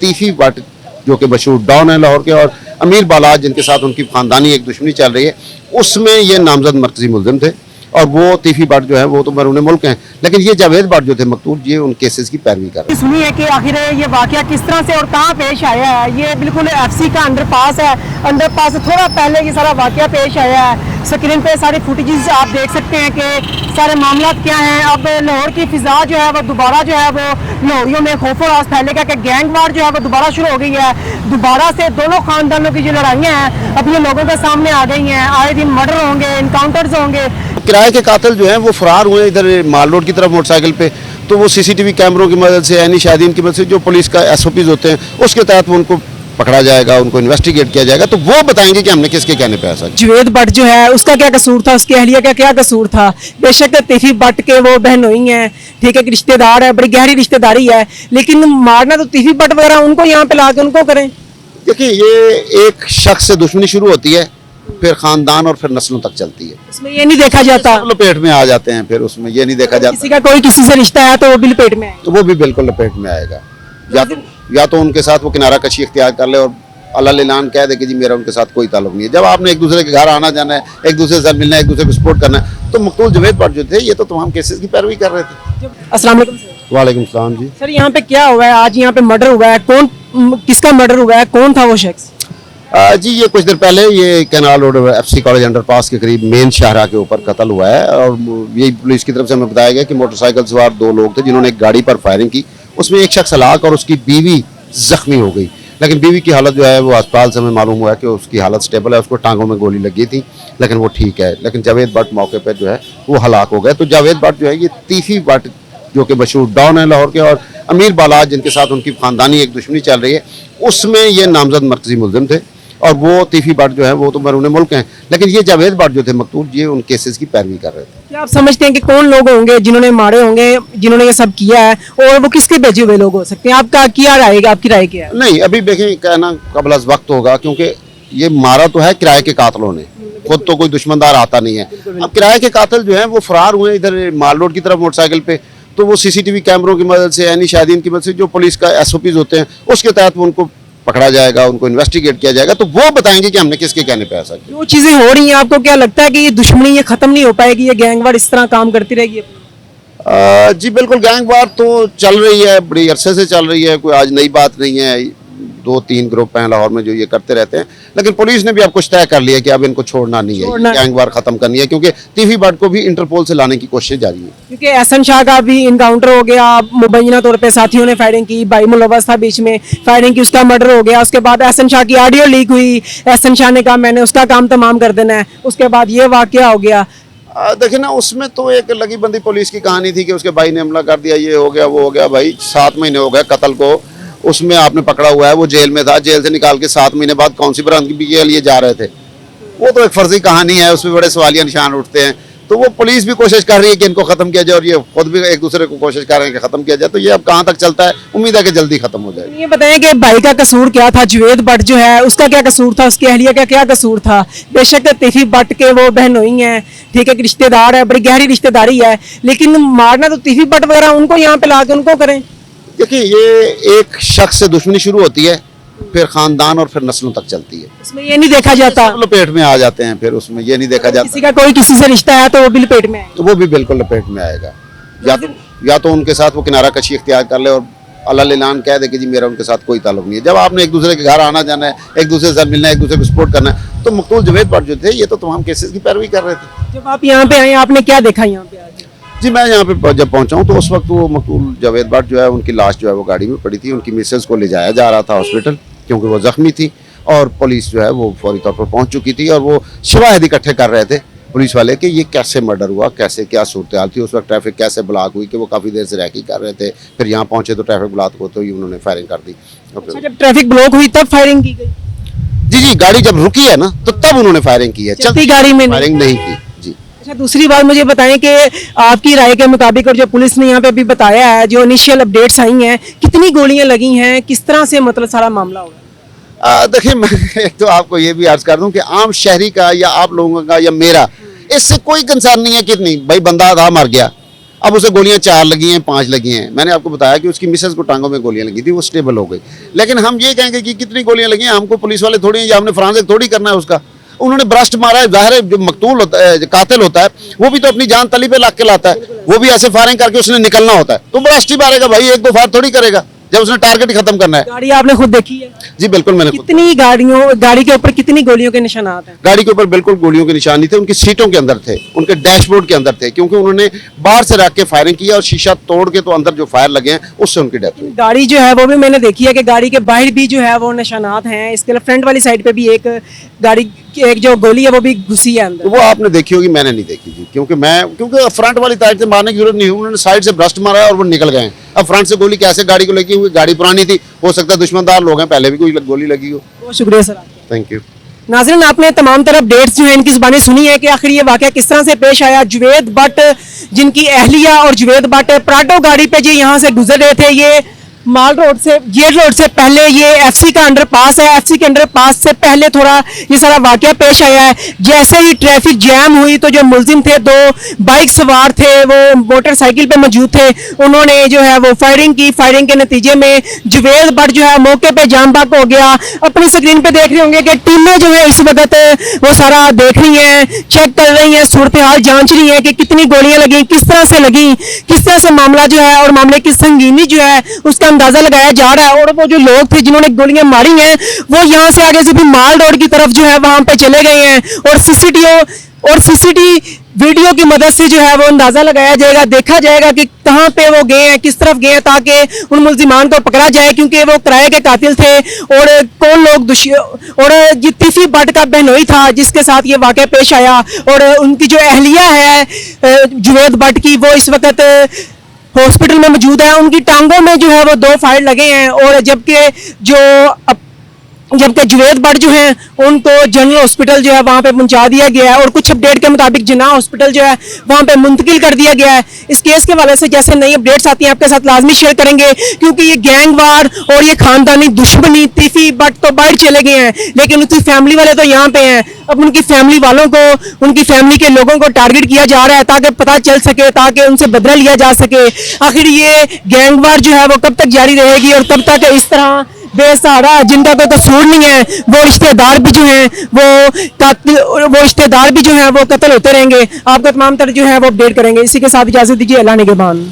तीफी भट्ट जो कि मशहूर डॉन है लाहौर के, और अमीर बालाज जिनके साथ उनकी खानदानी एक दुश्मनी चल रही है, उसमें ये नामजद मरकजी मुलजिम थे। और वो तीफी भट्ट जो है वो तो बैरून मुल्क हैं, लेकिन ये जावेद भट्ट जो थे मकतूल, ये उन केसेस की पैरवी कर रहे हैं। सुनी है कि आखिर ये वाकया किस तरह से और कहाँ पेश आया है। ये बिल्कुल एफसी का अंडरपास है, अंडरपास से थोड़ा पहले ये सारा वाकया पेश आया है। स्क्रीन पे सारे फुटेजेस आप देख सकते हैं कि सारे मामला क्या हैं। अब लाहौर की फिजा जो है वो दोबारा जो है वो लाहौरियों में खौफ और आस फैलेगा कि गैंगवार जो है वो दोबारा शुरू हो गई है। दोबारा से दोनों खानदानों की जो लड़ाइयाँ हैं अब ये लोगों के सामने आ गई हैं। आए दिन मर्डर होंगे, इनकाउंटर्स होंगे। किराए के कातिल जो हैं वो फरार हुए इधर माल रोड की तरफ मोटरसाइकिल पे, तो वो सीसीटीवी कैमरों की मदद से, यानी शादीन की मदद से, जो पुलिस का एसओपीज होते हैं उसके तहत वो उनको पकड़ा जाएगा, उनको इन्वेस्टिगेट किया जाएगा, तो वो बताएंगे कि हमने किसके कहने पे ऐसा किया। जावेद भट्ट जो है उसका क्या कसूर था, उसकी अहलिया का क्या कसूर था। बेशक तीफी भट्ट के वो बहनोई हैं, ठीक है, रिश्तेदार है, बड़ी गहरी रिश्तेदारी है, लेकिन मारना तो तीफी भट्ट वगैरह उनको यहाँ पे ला के उनको करें। देखिए, ये एक शख्स से दुश्मनी शुरू होती है, फिर खानदान और फिर नस्लों तक चलती है। उसमें ये नहीं देखा जाता, सब लपेट में आ जाते हैं, फिर उसमें ये नहीं देखा जाता किसी का कोई किसी से रिश्ता है तो वो भी लपेट में आए। तो वो भी बिल्कुल लपेट में आएगा। या तो उनके साथ वो किनारा कशी इख्तियार कर ले और अल्लाह ऐलान कह दे कि जी मेरा उनके साथ कोई ताल्लुक नहीं है। जब आपने एक दूसरे के घर आना जाना है, एक दूसरे से मिलना है, एक दूसरे को सपोर्ट करना है, तो मकतूल जावेद भट्ट जो थे ये तो तमाम केसेस की पैरवी कर रहे थे। अस्सलाम वालेकुम सर। वालेकुम सलाम जी। सर यहाँ पे क्या हुआ है आज? यहाँ पे मर्डर हुआ है, कौन किसका मर्डर हुआ है, कौन था वो शख्स? जी, ये कुछ देर पहले ये canal road FC college underpass के करीब मेन शाहरा के ऊपर कत्ल हुआ है। और यही पुलिस की तरफ से हमें बताया गया कि मोटरसाइकिल सवार दो लोग थे जिन्होंने एक गाड़ी पर फायरिंग की। उसमें एक शख्स हलाक और उसकी बीवी जख्मी हो गई, लेकिन बीवी की हालत जो है वो अस्पताल से हमें मालूम हुआ है कि उसकी हालत स्टेबल है, उसको टांगों में गोली लगी थी लेकिन वो ठीक है। लेकिन जावेद भट्ट मौके पर जो है वो हलाक हो गए। तो जावेद भट्ट जो है ये तीफी भट्ट जो कि मशहूर डॉन है लाहौर के, और अमीर बालाज जिनके साथ उनकी खानदानी एक दुश्मनी चल रही है, उसमें ये नामजद मरकजी मुलजिम थे। और वो तीफी भट्ट जो है वो तो बैरून मुल्क हैं, लेकिन ये जावेद भट्ट जो थे मकतूल, ये उन केसेस की पैरवी कर रहे थे। क्या आप समझते हैं कि कौन लोग होंगे जिन्होंने मारे होंगे, जिन्होंने ये सब किया है, और वो किसके भेजे हुए लोग हो सकते हैं? आपका क्या राय है, आपकी राय क्या है? नहीं, अभी देखें, कहना कबल अज़ वक्त होगा, क्योंकि ये मारा तो है किराए के कातिलों ने, खुद तो कोई दुश्मनदार आता नहीं है। अब किराए के कातिल जो है वो फरार हुए इधर माल रोड की तरफ मोटरसाइकिल पे, तो वो सीसीटीवी कैमरों की मदद से, यानी शादीन की मदद से, जो पुलिस का एसओपीज होते हैं उसके तहत वो उनको पकड़ा जाएगा, उनको इन्वेस्टिगेट किया जाएगा, तो वो बताएंगे कि हमने किसके कहने पे ऐसा किया। जो चीजें हो रही हैं आपको क्या लगता है कि ये दुश्मनी ये खत्म नहीं हो पाएगी, ये गैंगवार इस तरह काम करती रहेगी? जी बिल्कुल, गैंगवार तो चल रही है, बड़ी अरसे से चल रही है, कोई आज नई बात नहीं है। 2-3 ग्रुप हैं लाहौर में जो ये करते रहते हैं, लेकिन पुलिस ने भी अब कुछ तय कर लिया कि अब इनको छोड़ना नहीं है, गैंगवार खत्म करनी है, क्योंकि तीफी भट्ट को भी इंटरपोल से लाने की कोशिश जारी है। क्योंकि एहसन शाह का भी इनकाउंटर हो गया, मुबैना तौर पे साथियों ने फायरिंग की, भाई मुलव्वस था बीच में, फायरिंग की, उसका मर्डर हो गया। उसके बाद एहसन शाह की ऑडियो लीक हुई, एहसन शाह ने कहा मैंने उसका काम तमाम कर देना है। उसके बाद ये वाकया हो गया। देखिए ना, उसमें तो एक लगी बंदी पुलिस की कहानी थी कि उसके भाई ने हमला कर दिया, ये हो गया वो हो गया। भाई 7 महीने हो गए कत्ल को, उसमें आपने पकड़ा हुआ है, वो जेल में था, जेल से निकाल के 7 महीने बाद कौन सी बरामदगी के लिए जा रहे थे? वो तो एक फर्जी कहानी है, उसमें बड़े सवालिया निशान उठते हैं। तो वो पुलिस भी कोशिश कर रही है कि इनको खत्म किया जाए, और ये खुद भी एक दूसरे को कोशिश कर रहे हैं कि खत्म किया जाए। तो ये अब कहाँ तक चलता है, उम्मीद है कि जल्दी खत्म हो जाए। ये बताएं कि भाई का कसूर क्या था, जावेद भट्ट जो है उसका क्या कसूर था, उसकी अहलिया का क्या कसूर था? बेशक तीफी भट्ट के वो बहनोई हैं, ठीक है, रिश्तेदार है, बड़ी गहरी रिश्तेदारी है, लेकिन मारना तो तीफी भट्ट वगैरह उनको यहाँ पे ला के उनको करें। देखिए, ये एक शख्स से दुश्मनी शुरू होती है, फिर खानदान और फिर नस्लों तक चलती है। उसमें ये नहीं देखा जाता, सब लपेट में आ जाते हैं, फिर उसमें ये नहीं देखा जाता किसी का कोई किसी से रिश्ता है तो वो भी लपेट में आए। तो वो भी बिल्कुल लपेट में आएगा। या तो उनके साथ वो किनारा कशी इख्तियार कर ले और अल्लाह ऐलान कह दे कि जी मेरा उनके साथ कोई ताल्लुक नहीं है। जब आपने एक दूसरे के घर आना जाना है, एक दूसरे से मिलना है, एक दूसरे को सपोर्ट करना है, तो मकतूल जावेद भट्ट जो थे ये तो तमाम केसेस की पैरवी कर रहे थे। जब आप यहाँ पे आए आपने क्या देखा यहाँ पे आज? जी, मैं यहाँ पे जब पहुँचा हूँ तो उस वक्त वो मकतूल जावेद भट्ट जो है उनकी लाश जो है वो गाड़ी में पड़ी थी, उनकी मिसेज को ले जाया जा रहा था हॉस्पिटल, क्योंकि वो जख्मी थी, और पुलिस जो है वो फौरी तौर पर पहुँच चुकी थी, और वो शवाहिद इकट्ठे कर रहे थे पुलिस वाले कि ये कैसे मर्डर हुआ, कैसे क्या सूरत हाल थी, उस वक्त ट्रैफिक कैसे ब्लॉक हुई, कि वो काफ़ी देर से रैकी कर रहे थे। फिर यहाँ पहुँचे तो ट्रैफिक ब्लॉक होते ही उन्होंने फायरिंग कर दी। अच्छा, जब ट्रैफिक ब्लॉक हुई तब फायरिंग की गई? जी, गाड़ी जब रुकी है ना तो तब उन्होंने फायरिंग की है, चलती गाड़ी में फायरिंग नहीं की। जी। अच्छा, दूसरी बात मुझे बताएं कि आपकी राय के मुताबिक, और जो पुलिस ने यहाँ पे अभी बताया है, जो इनिशियल अपडेट्स आई हैं, कितनी गोलियां लगी हैं, किस तरह से मतलब सारा मामला होगा? देखिए, मैं एक तो आपको ये भी अर्ज कर दूं कि आम शहरी का या आप लोगों का या मेरा इससे कोई कंसर्न नहीं है। कितनी भाई बंदा था मर गया, अब उसे गोलियां 4 लगी हैं, 5 लगी हैं। मैंने आपको बताया कि उसकी मिसेज को टांगों में गोलियां लगी थी, वो स्टेबल हो गई। लेकिन हम ये कहेंगे कि कितनी गोलियां लगी हैं, हमको पुलिस वाले थोड़ी हैं या हमने फोरेंसिक थोड़ी करना है उसका। उन्होंने ब्रस्ट मारा है, जाहिर है जो मकतूल होता है, जो कातिल होता है, वो भी तो अपनी जान तली पे लाके लाता है, वो भी ऐसे फायरिंग करके उसने निकलना होता है, तो ब्रस्ट ही मारेगा भाई, 1-2 फायर थोड़ी करेगा जब उसने टारगेट ही खत्म करना है। गाड़ी आपने खुद देखी है? जी बिल्कुल, मैंने खुद कितनी गाड़ी के ऊपर कितनी गोलियों के निशानात हैं? गाड़ी के ऊपर बिल्कुल गोलियों के निशान नहीं थे, उनकी सीटों के अंदर थे, उनके डैशबोर्ड के अंदर थे, क्योंकि उन्होंने बाहर से रख के फायरिंग किया और शीशा तोड़ के तो अंदर जो फायर लगे हैं उससे उनकी डेथ हुई। गाड़ी जो है वो भी मैंने देखी है कि गाड़ी के बाहर भी जो है वो निशानात हैं, इसके अलावा फ्रंट वाली साइड पे भी एक गाड़ी की एक जो गोली है वो भी घुसी है अंदर। तो वो आपने देखी होगी, मैंने नहीं देखी जी, क्योंकि फ्रंट वाली साइड से मारने की जरूरत नहीं, उन्होंने साइड से ब्रस्ट मारा और वो निकल गए हैं। अब फ्रंट से गोली कैसे गाड़ी को लगी हुई, गाड़ी पुरानी थी, हो सकता है दुश्मनदार लोग हैं, पहले भी कोई गोली लगी हो। बहुत शुक्रिया सर आपका। Thank you. नाज़रीन, आपने तमाम तरफ अपडेट्स जो है इनकी ज़बानी सुनी है कि आखिर ये वाक़या किस तरह से पेश आया। जुवेद भट्ट जिनकी अहलिया और जुवेद भट्ट प्राडो गाड़ी पे जी यहाँ से गुजर रहे थे, ये माल रोड से, गेट रोड से पहले ये एफसी का अंडरपास है, एफसी के अंडरपास से पहले थोड़ा ये सारा वाकया पेश आया है। जैसे ही ट्रैफिक जैम हुई तो जो मुलजिम थे, 2 बाइक सवार थे, वो मोटरसाइकिल पे मौजूद थे, उन्होंने जो है वो फायरिंग की। फायरिंग के नतीजे में जुवेद भट्ट जो है मौके पे जाम बक हो गया। अपनी स्क्रीन पे देख रहे होंगे कि टीमें जो है इस वक्त वो सारा देख रही हैं, चेक कर रही हैं, सूरत हाल जांच रही हैं कि कितनी गोलियां लगी, किस तरह से लगी, किस तरह से मामला जो है और मामले की संगीनी जो है उसका अंदाजा लगाया जा रहा है। और वो जो लोग थे जिन्होंने गोलियां मारी हैं वो यहाँ से आगे से भी माल रोड की तरफ जो है वहां पे चले गए हैं, और सीसीटीवी वीडियो की मदद से जो है वो अंदाजा लगाया जाएगा, देखा जाएगा कि कहां पे वो गए हैं, किस तरफ गए हैं, ताकि उन मुल्जिमान को पकड़ा जाए, क्योंकि वो किराए के कातिल थे। और कौन लोग और ये तिफी भट्ट का बहनोई था जिसके साथ ये वाकया पेश आया, और उनकी जो अहलिया है जुवेद भट्ट की, वो इस वक्त हॉस्पिटल में मौजूद है। उनकी टांगों में जो है वो 2 फायर लगे हैं, और जबकि जुवेद भट्ट जो हैं उनको जनरल हॉस्पिटल जो है वहाँ पे पहुंचा दिया गया है, और कुछ अपडेट के मुताबिक जिन्ना हॉस्पिटल जो है वहाँ पे मुंतकिल कर दिया गया है। इस केस के हवाले से जैसे नई अपडेट्स आती हैं आपके साथ लाजमी शेयर करेंगे, क्योंकि ये गैंगवार और ये खानदानी दुश्मनी, तिफी भट्ट तो बाहर चले गए हैं, लेकिन उनकी फैमिली वाले तो यहाँ पे हैं। अब उनकी फैमिली वालों को, उनकी फैमिली के लोगों को टारगेट किया जा रहा है ताकि पता चल सके, ताकि उनसे बदला लिया जा सके। आखिर ये गैंगवार जो है वो कब तक जारी रहेगी, और कब तक इस तरह बेसहारा जिनका कोई कसूर नहीं है वो रिश्तेदार भी जो हैं वो रिश्तेदार भी जो हैं वो कत्ल होते रहेंगे। आपको तमाम तरह जो है वो अपडेट करेंगे। इसी के साथ इजाजत दीजिए, अल्लाह निगहबान।